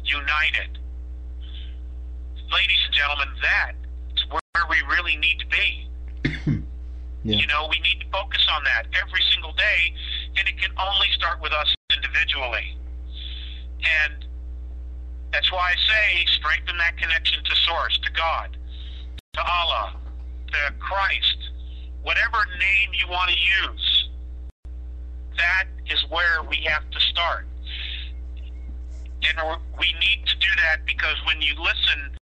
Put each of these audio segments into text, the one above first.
united. Ladies and gentlemen, that's where we really need to be. Yeah. You know, we need to focus on that every single day, and it can only start with us individually. And that's why I say strengthen that connection to Source, to God, to Allah, to Christ, whatever name you want to use. That is where we have to start. And we need to do that because when you listen,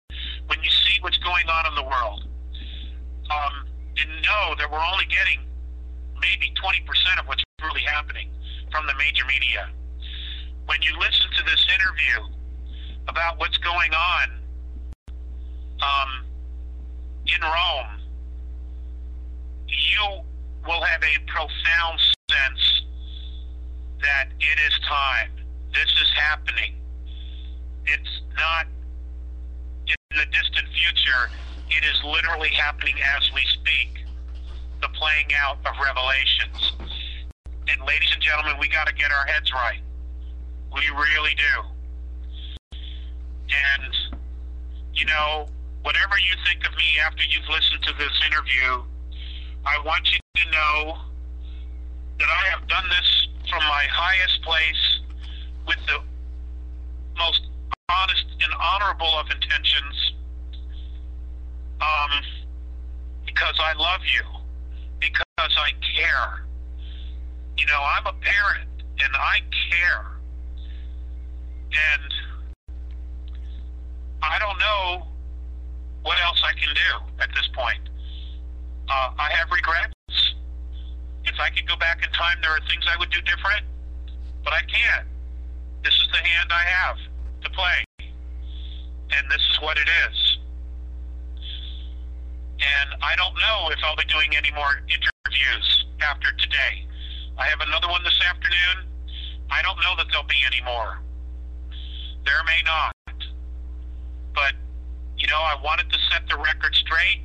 when you see what's going on in the world, and know that we're only getting maybe 20% of what's really happening from the major media. When you listen to this interview about what's going on in Rome, you will have a profound sense that it is time. This is happening. It's not in the distant future. It is literally happening as we speak, the playing out of Revelations. And ladies and gentlemen, we got to get our heads right. We really do. And, you know, whatever you think of me after you've listened to this interview, I want you to know that I have done this from my highest place with the most honest and honorable of intentions, because I love you, because I care. You know, I'm a parent, and I care. And I don't know what else I can do at this point. I have regrets. If I could go back in time, there are things I would do different, but I can't. This is the hand I have to play, and this is what it is. And I don't know if I'll be doing any more interviews after today. I have another one this afternoon. I don't know that there'll be any more. There may not. But, you know, I wanted to set the record straight.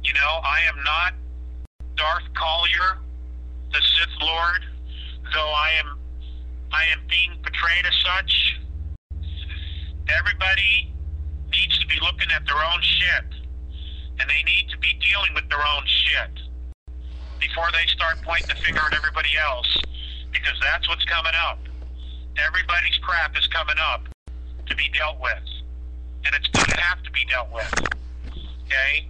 You know, I am not Darth Collier, the Sith Lord, though I am being portrayed as such. Everybody needs to be looking at their own shit, and they need to be dealing with their own shit before they start pointing the finger at everybody else, because that's what's coming up. Everybody's crap is coming up to be dealt with, and it's going to have to be dealt with. Okay?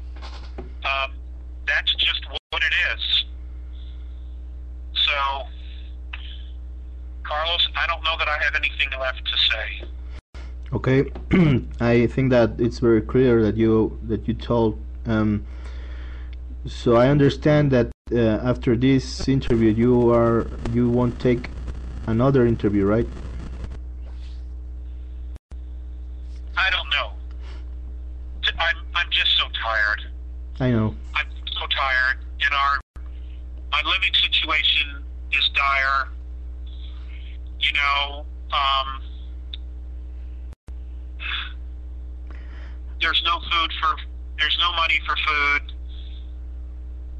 That's just what it is. So, Carlos, I don't know that I have anything left to say. Okay, I think that it's very clear that you told. So I understand that after this interview, you won't take another interview, right? I don't know. I'm just so tired. I know. I'm so tired. My living situation is dire. You know, there's no money for food.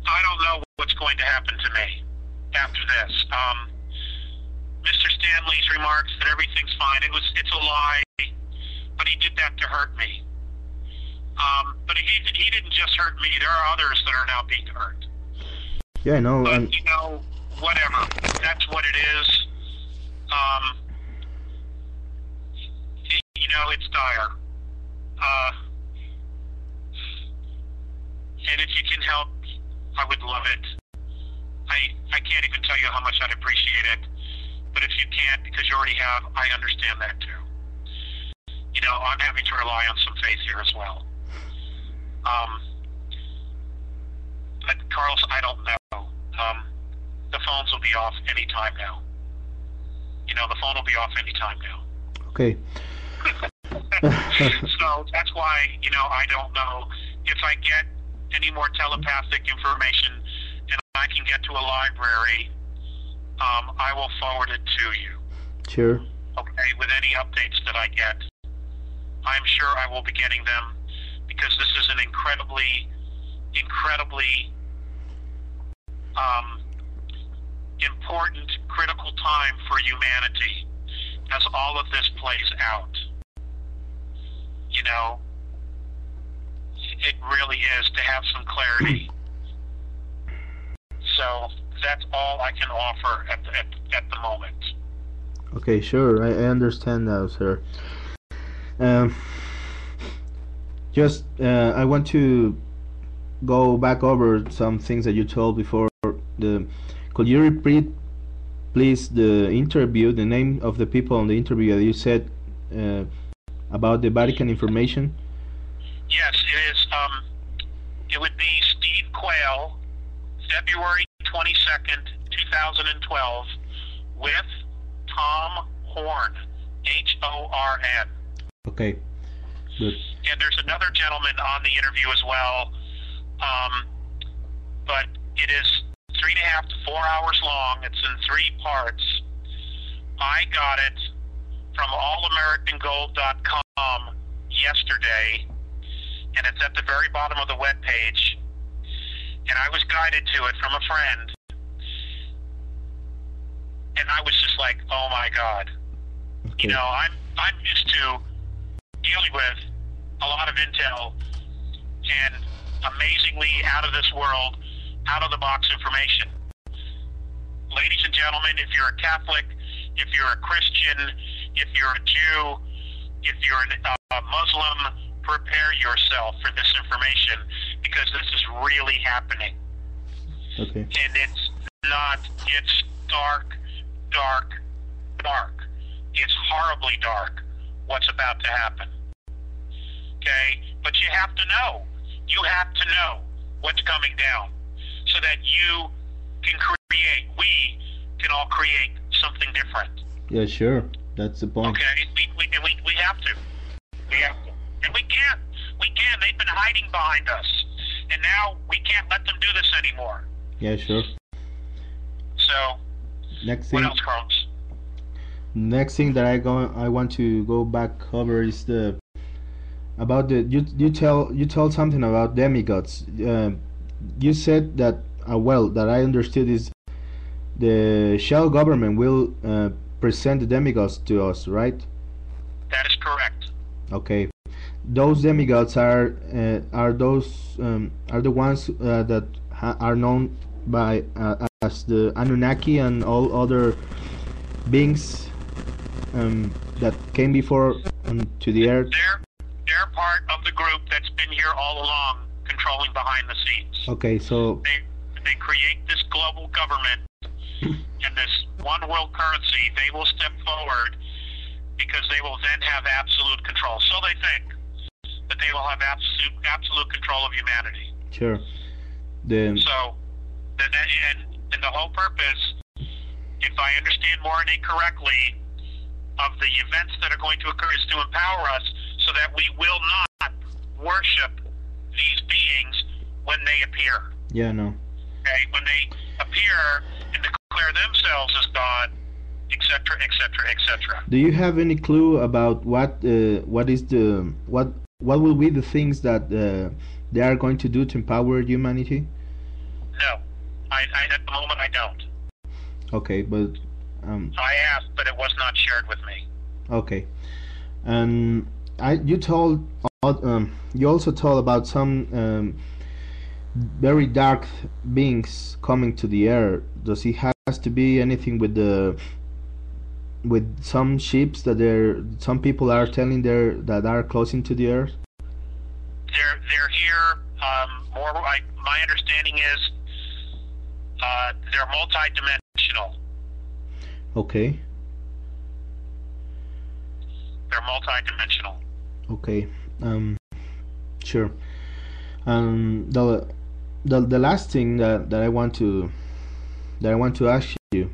I don't know what's going to happen to me after this. Mr. Stanley's remarks that everything's fine. It's a lie, but he did that to hurt me. But he didn't just hurt me. There are others that are now being hurt. Yeah, I know. But, you know, whatever. That's what it is. You know, it's dire. And if you can help, I would love it. I can't even tell you how much I'd appreciate it. But if you can't, because you already have, I understand that too. You know, I'm having to rely on some faith here as well. But Carlos, I don't know. The phones will be off any time now. You know, the phone will be off any time now. Okay. So that's why, you know, I don't know if I get any more telepathic information and I can get to a library, I will forward it to you. Sure. Okay, with any updates that I get. I'm sure I will be getting them because this is an incredibly important, critical time for humanity. as all of this plays out. You know, it really is to have some clarity. So that's all I can offer at the moment. Okay, sure, I understand now, sir. Just I want to go back over some things that you told before. Could you repeat, please, the interview, the name of the people on the interview that you said about the Vatican information? Yes, it is. It would be Steve Quayle, February 22nd, 2012, with Tom Horn, Horn. Okay, good. And there's another gentleman on the interview as well, but it is 3.5 to 4 hours long. It's in 3 parts. I got it from allamericangold.com yesterday, and it's at the very bottom of the webpage. And I was guided to it from a friend, and I was just like, "Oh my God!" Okay. You know, I'm used to dealing with a lot of intel and amazingly out of this world, out of the box information. Ladies and gentlemen, if you're a Catholic, if you're a Christian, if you're a Jew, if you're a Muslim, prepare yourself for this information, because this is really happening. Okay. And it's dark, dark, dark. It's horribly dark what's about to happen. Okay? But you have to know. You have to know what's coming down so that you can create, we can all create something different. Yeah, sure. That's the point. Okay? We have to. We have to. And we can. We can. They've been hiding behind us. And now we can't let them do this anymore. Yeah, sure. So, Next thing. what else, Carlos? Next thing that I want to go back over is about you told something about demigods. You said that that I understood is the shell government will present the demigods to us, right? That is correct. Okay, those demigods are the ones that are known by as the Anunnaki and all other beings that came before to the earth. They're part of the group that's been here all along, controlling behind the scenes. Okay, so they create this global government and this one world currency. They will step forward because they will then have absolute control. So they think that they will have absolute control of humanity. Sure. And the whole purpose, if I understand Morrison correctly, of the events that are going to occur is to empower us so that we will not worship these beings when they appear. Yeah, no. Okay, when they appear and declare themselves as God, etc., etc., etc. Do you have any clue about what will be the things that they are going to do to empower humanity? No, I at the moment I don't. Okay, but I asked, but it was not shared with me. Okay, and you also told about some very dark beings coming to the earth. Does it has to be anything with some ships that some people are telling that are closing to the earth? They're here. My understanding is they're multi-dimensional. Okay. They're multi-dimensional. Okay. Sure. The last thing that I want to ask you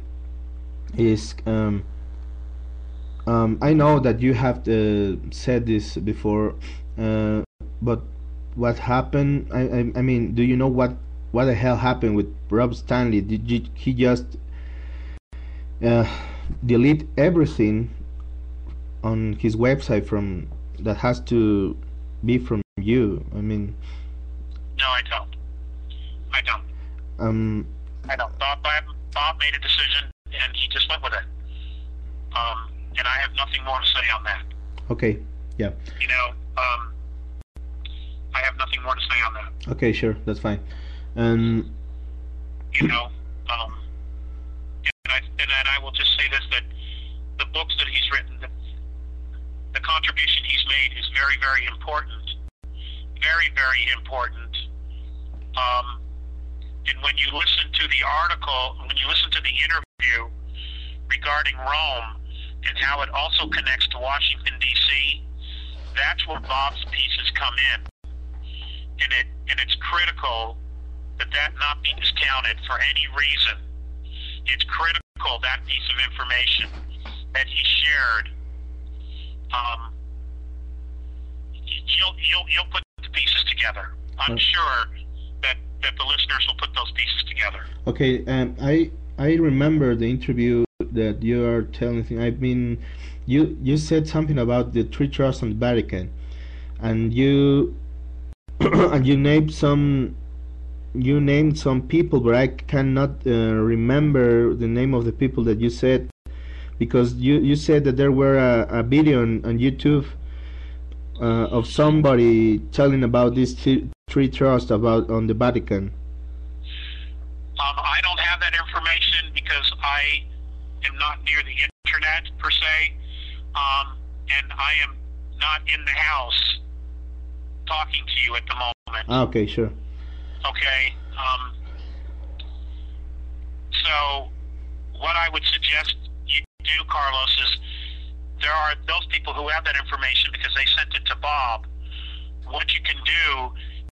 is I know that you have said this before, but what happened? I mean, do you know what the hell happened with Rob Stanley? He just delete everything on his website from that has to be from you? I mean, no, I don't. I don't. Bob made a decision and he just went with it. and I have nothing more to say on that. Okay. Yeah. You know, I have nothing more to say on that. Okay, sure, that's fine. And you know, and I will just say this, that the books that he's written, the contribution he's made is very, very important. Very, very important. And when you listen to the article, when you listen to the interview regarding Rome and how it also connects to Washington, D.C., that's where Bob's pieces come in. And it's critical that not be discounted for any reason. It's critical, that piece of information that he shared. You'll put the pieces together. I'm sure that the listeners will put those pieces together. Okay, I remember the interview that you are telling. I mean, you said something about the three trusts on the Vatican, and you and you named some people, but I cannot remember the name of the people that you said, because you said that there were a video on YouTube of somebody telling about these three trusts on the Vatican. I don't have that information because I am not near the internet per se, and I am not in the house talking to you at the moment. Okay, sure. Okay. So what I would suggest you do, Carlos, is there are those people who have that information because they sent it to Bob. What you can do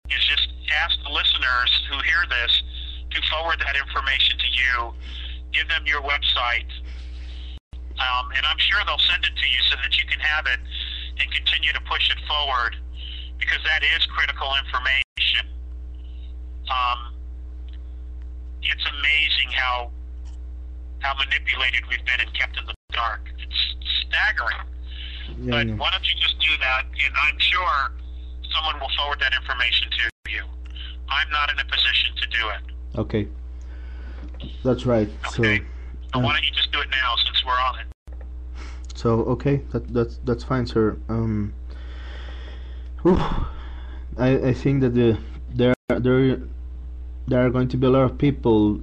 is just ask the listeners who hear this to forward that information to you, give them your website, and I'm sure they'll send it to you so that you can have it and continue to push it forward, because that is critical information. It's amazing how manipulated we've been and kept in the dark. It's staggering. Yeah, but why don't you just do that, and I'm sure someone will forward that information to you. I'm not in a position to do it. Okay. That's right. Okay. So why don't you just do it now since we're on it? So okay, that's fine, sir. I think that there are going to be a lot of people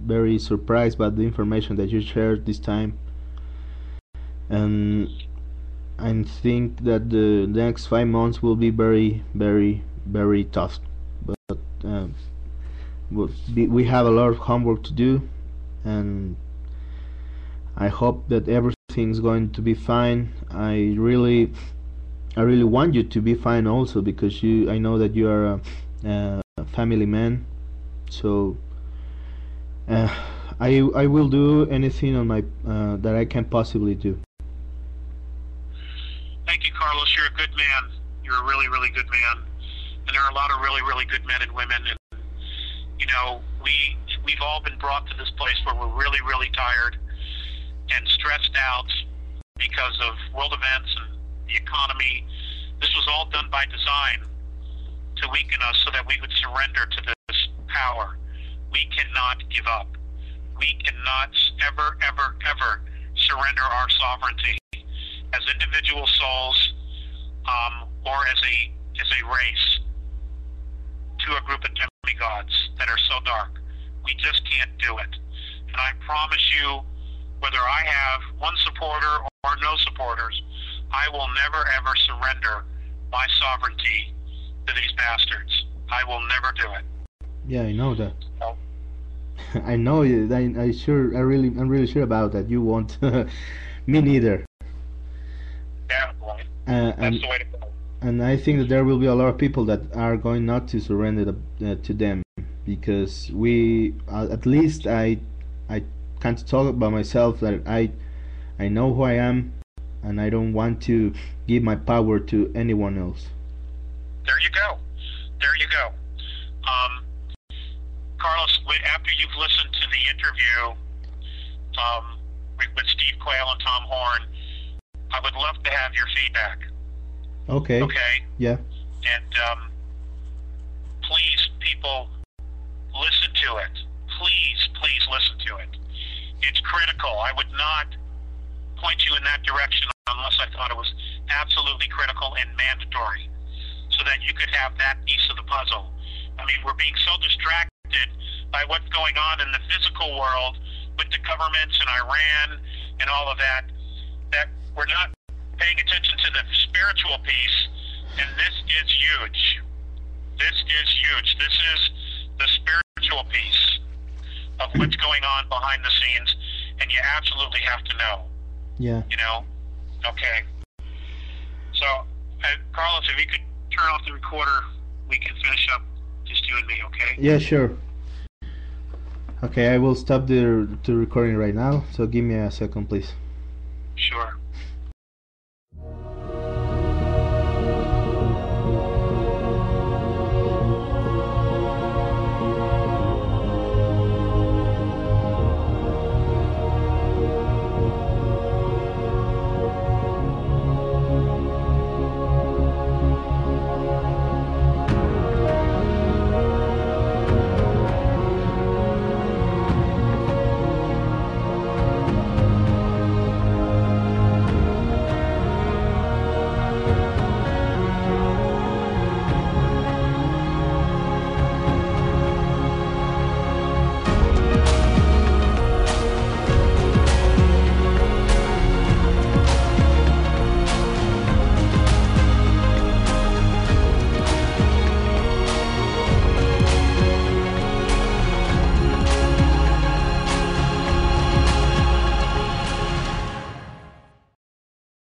very surprised by the information that you shared this time, and I think that the next 5 months will be very, very, very tough. But we have a lot of homework to do, and I hope that everything's going to be fine. I really want you to be fine also, because I know that you are a family man. So I will do anything on my that I can possibly do. Thank you, Carlos. You're a good man. You're a really, really good man. And there are a lot of really, really good men and women. And you know, we've all been brought to this place where we're really, really tired and stressed out because of world events and the economy. This was all done by design to weaken us so that we would surrender to this power. We cannot give up. We cannot ever, ever, ever surrender our sovereignty as individual souls, or as a race, to a group of demigods that are so dark. We just can't do it. And I promise you, whether I have one supporter or no supporters, I will never ever surrender my sovereignty to these bastards. I will never do it. Yeah, I know that. So, I know. I'm really sure about that. You won't. Me neither. yeah, boy. And That's the way to go. and I think that there will be a lot of people that are going not to surrender to them, because we, at least I can't talk about myself, that I know who I am, and I don't want to give my power to anyone else. There you go. There you go. Carlos, after you've listened to the interview with Steve Quayle and Tom Horn, I would love to have your feedback. Okay. Okay? Yeah. And please, people, listen to it. Please listen to it. It's critical. I would not point you in that direction unless I thought it was absolutely critical and mandatory, so that you could have that piece of the puzzle. I mean, we're being so distracted by what's going on in the physical world with the governments in Iran and all of that, that we're not paying attention to the spiritual piece, and this is huge. This is huge. This is the spiritual piece of what's going on behind the scenes, and you absolutely have to know. Yeah. You know? Okay. So, Carlos, if you could turn off the recorder, we can finish up just you and me, okay? Yeah, sure. Okay, I will stop the recording right now, so give me a second, please. Sure.